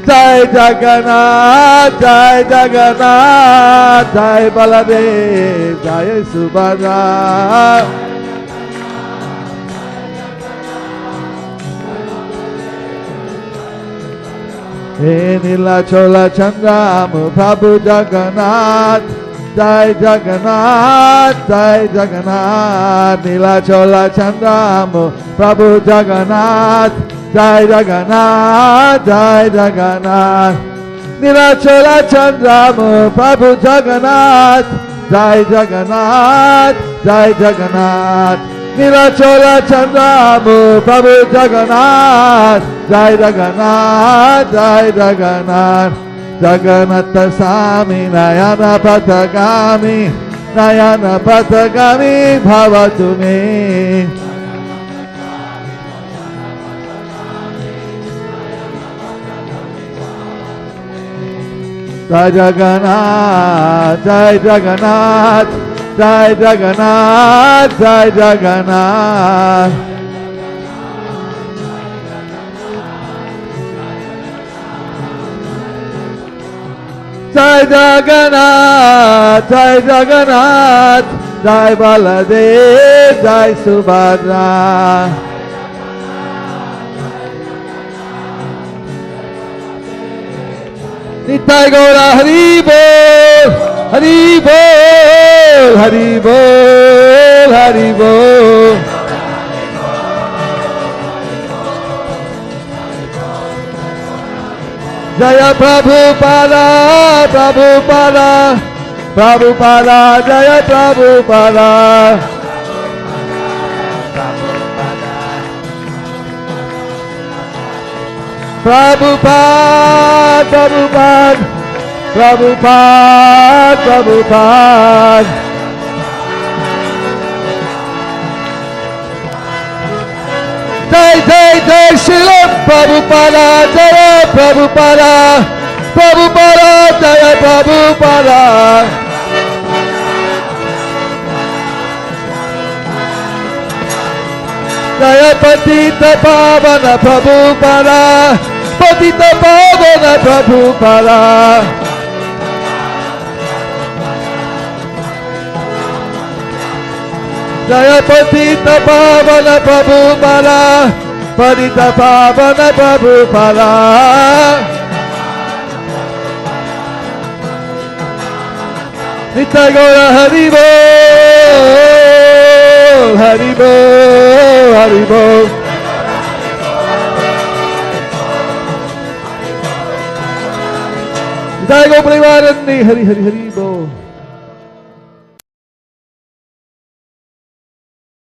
Jai Jagannath, Jai Jagannath, Jai Baladev, Jai Subhadra. He Nilachola Chandramu Prabhu Jagannath, Jai Jagannath, Jai Jagannath, Nilachola Chandramu Prabhu Jagannath, Jai Jagannath, Jai Jagannath, Nilachola Chandramu Prabhu Jagannath, Jai Jagannath, Jai Jagannath, Nilachola Chandramu Prabhu Jagannath, Jai Jagannath, Jai Jagannath, Jagannatha Swami Nayana Patagami, Nayana Patagami Bhavatu me. Jai Jagannath, Jai Jagannath, Jai Jagannath, Jai Jagannath. Jai Jagannath, Jai Jagannath, Jai Baladev, Jai Subhadra. Nitai Gaura Hari Bol, Hari Bol, Hari Bol, Hari Bol. Jaya Prabhupada, Prabhupada, Prabhupada, Jaya Prabhupada. Prabhupada, Prabhupada, Prabhupada, Prabhupada. Jai Jai Jai Srila Prabhupada, Jaya Prabhupada, Prabhupada, Jaya Prabhupada. Jaya Patita Pavana Prabhupada, Patita Pavana Prabhupada. Jaya Patita Pavana Prabhupada, Patita Pavana Prabhupada. Nitai Gaura Hari Bol, Hari Bol, Hari Bol. Nitai Gaura Hari Hari Hari Bol.